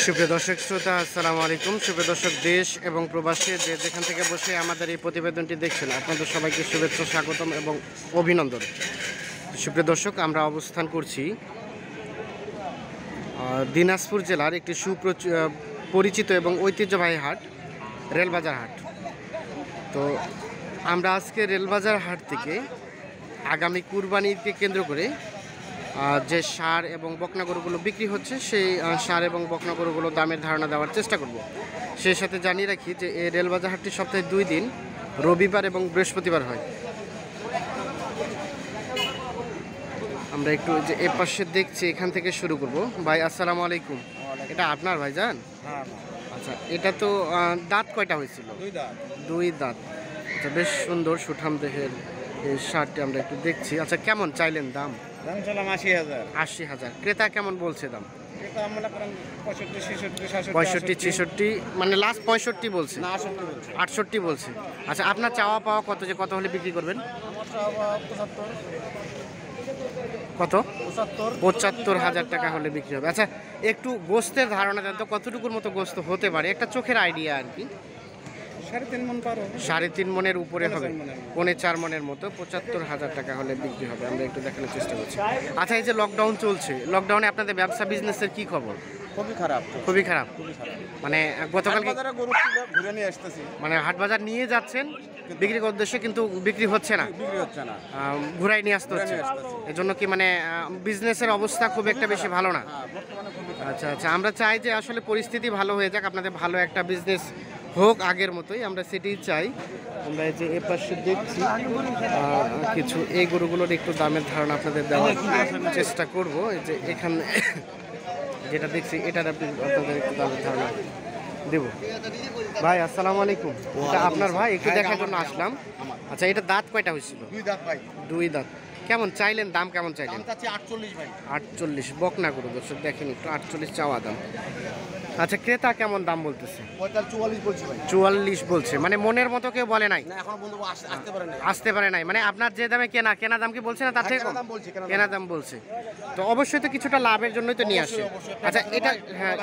সুপ্রিয় দর্শক শ্রোতা, আসসালামু আলাইকুম। সুপ্রিয় দর্শক, দেশ এবং প্রবাসী যে যেখান থেকে বসে আমাদের এই প্রতিবেদনটি দেখছেন, আপনাদের সবাইকে শুভেচ্ছা, স্বাগতম এবং অভিনন্দন। সুপ্রিয় দর্শক, আমরা অবস্থান করছি দিনাজপুর জেলার একটি পরিচিত এবং ঐতিহ্যবাহী হাট, রেলবাজার হাট। তো আমরা আজকে রেলবাজার হাট থেকে আগামী কুরবানিকে কেন্দ্র করে যে ষাঁড় এবং বকনা গরুগুলো বিক্রি হচ্ছে, সেই ষাঁড় এবং বকনা গরুগুলো দামের ধারণা দেওয়ার চেষ্টা করব। সেই সাথে জানিয়ে রাখি যে এই রেলবাজার হাটটি সপ্তাহে 2 দিন, রবিবার এবং বৃহস্পতিবার হয়। আমরা একটু যে এ পাশে দেখছি, এখান থেকে শুরু করব। ভাই আসসালামু আলাইকুম। এটা আপনার ভাইজান? আচ্ছা, এটা তো দাঁত কয়টা হয়েছিল? 2 দাঁত। আচ্ছা, বেশ সুন্দর সুঠাম দেহের এই ষাঁড়টি আমরা একটু দেখছি। আচ্ছা, কেমন চাইলেন দাম? 80,000। ক্রেতা কেমন বলছে দাম? 65-66, মানে লাস্ট 65 বলছে, 68 বলছে। আচ্ছা, আপনার চাওয়া পাওয়া কত, যে কত হলে বিক্রি করবেন? কত? 75,000 টাকা হলে বিক্রি হবে। আচ্ছা, একটু গোস্তের ধারণা দেন তো, কতটুকুর মতো গোস্ত হতে পারে? একটা চোখের আইডিয়া আর কি। 3.5 মনের উপরে হবে, 4.5 মনের মতো। 75,000 টাকা হলে বিক্রি হবে। আমরা একটু দেখানোর চেষ্টা করছি। আচ্ছা, এই যে লকডাউন চলছে, লকডাউনে আপনাদের ব্যবসা বিজনেসের কি খবর? খুবই খারাপ। মানে গতকালকে মানে হাট বাজার নিয়ে যাচ্ছেন বিক্রি করার উদ্দেশ্যে, কিন্তু বিক্রি হচ্ছে না, ঘুরাই নিয়ে আসতে হচ্ছে। এজন্য কি মানে বিজনেসের অবস্থা খুব একটা বেশি ভালো না? আচ্ছা, আমরা চাই যে আসলে পরিস্থিতি ভালো হয়ে যাক, আপনাদের ভালো একটা বিজনেস হোক আগের মতোই, আমরা সেটাই চাই। আমরা এই যে এ পাশে দেখছি কিছু এই গরুগুলোর একটু দামের ধারণা আপনাদের দেওয়ার চেষ্টা করব। এই যে এখানে যেটা দেখছি, এটার আপনাদের একটু দামের ধারণা দেব। ভাই আসসালামু আলাইকুম। এটা আপনার ভাই? একটু দেখার জন্য আসলাম। আচ্ছা, এটা দাঁত কয়টা হয়েছিল? 2 দাঁত। কেমন চাইলেন দাম? কেমন চাইলেন? 48। বকনা গরু দর্শক দেখেন, একটু 48 চাওয়া দাম। আচ্ছা, ক্রেতা কেমন দাম বলতেছে? 44 বলছে। মানে মনের মতো কেউ বলে নাই, আসতে পারে নাই। মানে আপনার যে দামে কেনা দাম কি বলছে না, তার থেকে কেনা দাম বলছে। তো অবশ্যই তো কিছুটা লাভের জন্যই তো নিয়ে আসে। আচ্ছা, এটা হ্যাঁ,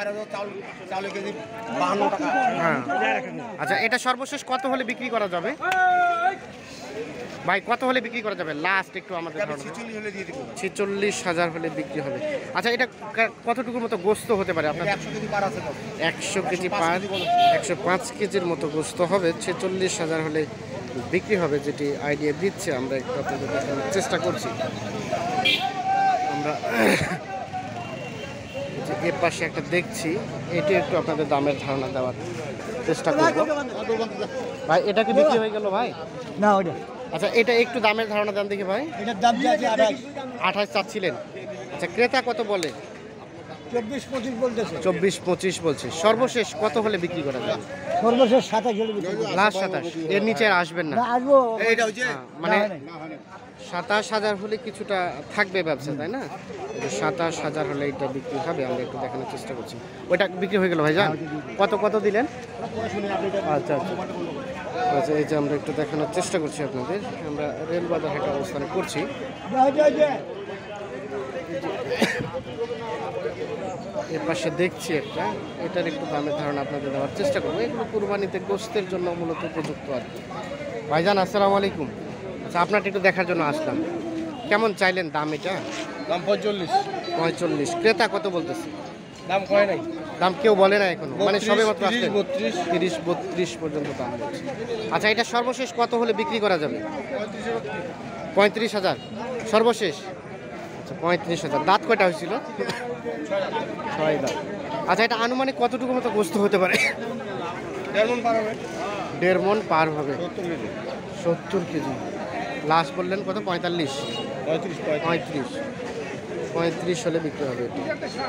আচ্ছা, এটা সর্বশেষ কত হলে বিক্রি করা যাবে ভাই? কত হলে বিক্রি করা যাবে লাস্ট? একটু আমাদের 46,000 হলে বিক্রি হবে। আচ্ছা, এটা কতটুকুর মতো গোস্ত হতে পারে আপনার? 100 কেজি পার, 105 কেজির মতো গোস্ত হবে। 46,000 হলে বিক্রি হবে, যেটি আইডিয়া দিচ্ছে। আমরা একটু আপনাদের দেখানোর চেষ্টা করছি। আমরা এর পাশে একটা দেখছি, এটি একটু আপনাদের দামের ধারণা দেওয়ার চেষ্টা করব। ভাই, এটা কি বিক্রি হয়ে গেল ভাই? না, ওটা। আচ্ছা, এটা একটু দামের ধারণা দেন দেখি ভাই। এটার দাম চাচ্ছি 28 চাচ্ছিলেন। আচ্ছা, ক্রেতা কত বলে? 24-25 বলতেছে। 24-25 বলছে। সর্বশেষ কত হলে বিক্রি করা যাবে? সর্বশেষ 27 হলে বিক্রি করব। লাস্ট 27, এর নিচে আর আসবেন না? না, আসবো। মানে 27,000 হলে কিছুটা থাকবে ব্যবসা, তাই না? 27,000 হলে এটা বিক্রি হবে। আমরা একটু দেখানোর চেষ্টা করছি। ওইটা বিক্রি হয়ে গেল ভাই জান? কত দিলেন? আচ্ছা, এই যে আমরা একটু দেখানোর চেষ্টা করছি আপনাদের। আমরা রেলবাজার হাটে অবস্থান করছি। এর পাশে দেখছি একটা, এটার একটু দামের ধারণা আপনাদের দেওয়ার চেষ্টা করবো। এগুলো কুরবানিতে গোস্তের জন্য মূলত উপযুক্ত আর কি। ভাইজান আসসালামু আলাইকুম। আচ্ছা, আপনারটা একটু দেখার জন্য আসলাম। কেমন চাইলেন দাম? এটা দাম 45। ক্রেতা কত বলতেছে? দাম কয় নাই, দাম কেউ বলে না এখনো, মানে সবে মাত্র 30-32 পর্যন্ত দাম বলছে। আচ্ছা, এটা সর্বশেষ কত হলে বিক্রি করা যাবে? 35,000 সর্বশেষ। আচ্ছা, 35,000। দাঁত কয়টা হয়েছিল? 6 দাঁত। আচ্ছা, এটা আনুমানিক কতটুকু মতো গোস্ত হতে পারে? 1.5 মণ পার হবে। 70 কেজি। লাস্ট বললেন কত? 35 হলে বিক্রি হবে।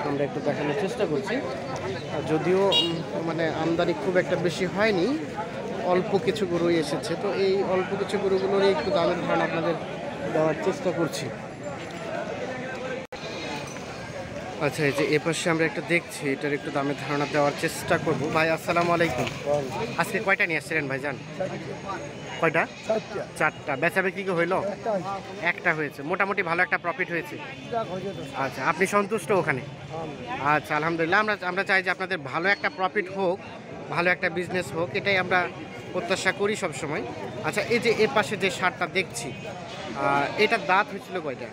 আমরা একটু দেখানোর চেষ্টা করছি। যদিও মানে আমদানি খুব একটা বেশি হয়নি, অল্প কিছু গরুই এসেছে। তো এই অল্প কিছু গরুগুলোরই একটু দামের ধারণা আপনাদের দেওয়ার চেষ্টা করছি। আচ্ছা, এই যে এ পাশে আমরা একটা দেখছি, এটার একটু দামের ধারণা দেওয়ার চেষ্টা করব। ভাই আসসালামু আলাইকুম। আজকে কয়টা নিয়ে আসছিলেন ভাইজান? কয়টা? 4টা। 4টা। বেচা বিক্রি কি হইলো? একটা হয়েছে। একটা হয়েছে। মোটামুটি ভালো একটা প্রফিট হয়েছে। যা হয়েছে তো। আচ্ছা, আপনি সন্তুষ্ট ওখানে? আচ্ছা, আলহামদুলিল্লাহ। আমরা চাই যে আপনাদের ভালো একটা প্রফিট হোক, ভালো একটা বিজনেস হোক, এটাই আমরা প্রত্যাশা করি সব সময়। আচ্ছা, এই যে এর পাশে যে সারটা দেখছি, এটার দাঁত হয়েছিল কয়টা?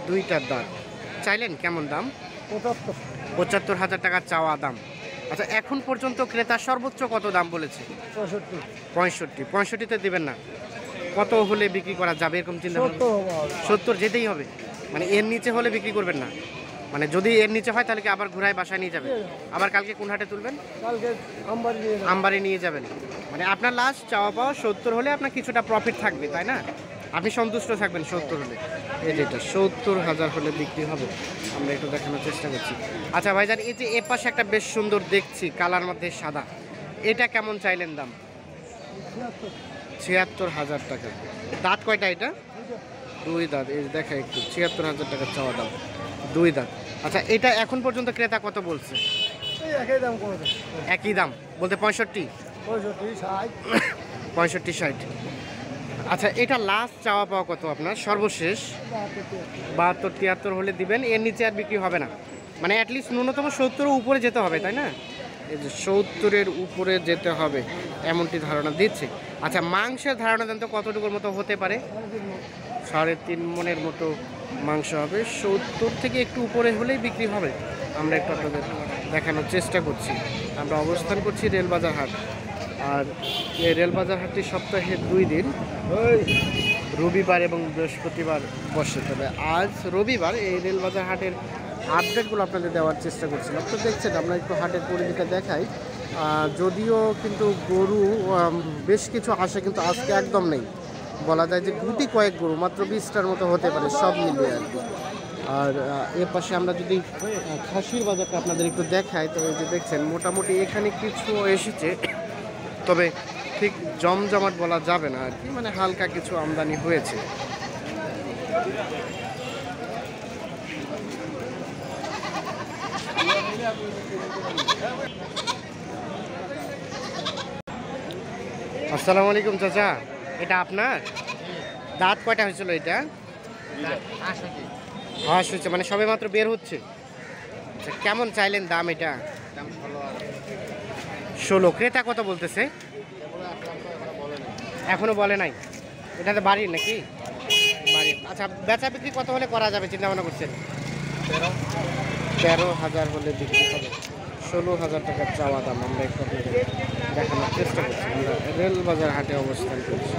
2টার দাঁত। চাইলেন কেমন দাম? 75। 75,000 টাকা চাওয়া দাম। আচ্ছা, এখন পর্যন্ত ক্রেতা সর্বোচ্চ কত দাম বলেছে? 65। 65। 65তে দেবেন না? কত হলে বিক্রি করা যাবে এরকম চিন্তা ভাবনা? 70 হবে। 70 যেতেই হবে? মানে এর নিচে হলে বিক্রি করবেন না? মানে যদি এর নিচে হয় তাহলে কি আবার ঘুরায় বাসায় নিয়ে যাবেন? আবার কালকে কোন হাটে তুলবেন? কালকে আমবাড়ি নিয়ে যাবো। আমবাড়ি নিয়ে যাবেন। মানে আপনার লাস্ট চাওয়া পাওয়া 70 হলে আপনার কিছুটা প্রফিট থাকবে, তাই না? আপনি সন্তুষ্ট থাকবেন 70 হলে। এই যেটা 70,000 হলে বিক্রি হবে, আমরা একটু দেখানোর চেষ্টা করছি। আচ্ছা ভাইজান, এই যে এ পাশে একটা বেশ সুন্দর দেখছি কালার মধ্যে সাদা, এটা কেমন চাইলেন দাম? 76,000 টাকা। দাঁত কয়টা এটা? 2 দাঁত। এই দেখা একটু 76,000 টাকা চাওয়া দাম, 2 দাঁত। আচ্ছা, এটা এখন পর্যন্ত ক্রেতা কত বলছে? এই একই দাম করে। একই দাম বলতে 65? 65, 60। 65, 60। আচ্ছা, এটা লাস্ট চাওয়া পাওয়া কত আপনার সর্বশেষ? 72, 73 হলে দিবেন, এর নিচে আর বিক্রি হবে না? মানে অ্যাটলিস্ট ন্যূনতম 70-এর উপরে যেতে হবে, তাই না? এই যে 70-এর উপরে যেতে হবে এমনটি ধারণা দিচ্ছে। আচ্ছা, মাংসের ধারণা দেন তো কতটুকুর মতো হতে পারে? 3.5 মণের মতো মাংস হবে। 70 থেকে একটু উপরে হলেই বিক্রি হবে। আমরা একটু আপনাদের দেখানোর চেষ্টা করছি। আমরা অবস্থান করছি রেলবাজার হাট, আর এই রেলবাজার হাটটি সপ্তাহে 2 দিন, রবিবার এবং বৃহস্পতিবার বসে। তবে আজ রবিবার এই রেলবাজার হাটের আপডেটগুলো আপনাদের দেওয়ার চেষ্টা করছিলাম। তো দেখছেন, আমরা একটু হাটের পরিধিটা দেখাই। যদিও কিন্তু গরু বেশ কিছু আসে, কিন্তু আজকে একদম নেই। বলা যায় যে গুটি কয়েক গরু, মাত্র 20টার মতো হতে পারে সব মিলিয়ে আর কি। আর এর পাশে আমরা যদি খাসির বাজারটা আপনাদের একটু দেখাই, তো এই যে দেখছেন মোটামুটি এখানে কিছু এসেছে, তবে ঠিক জমজমাট বলা যাবে না আর কি, মানে হালকা কিছু আমদানি হয়েছে। আসসালামু আলাইকুম চাচা, এটা আপনার? দাঁত কয়টা হয়েছিল এটা? হাঁস হয়েছে, মানে সবে মাত্র বের হচ্ছে। আচ্ছা, কেমন চাইলেন দাম এটা? 16। ক্রেতা কত বলতেছে? এখনো বলে নাই। এটা তো বাড়ির নাকি? বাড়ির। আচ্ছা, বেচা বিক্রি কত হলে করা যাবে চিন্তা ভাবনা করছেন? 13,000 হলে বিক্রি হবে। 16,000 টাকার চাওয়া দাম। আমরা একটু আপনাদের দেখানোর চেষ্টা করছি। আমরা রেলবাজার হাটে অবস্থান করছি।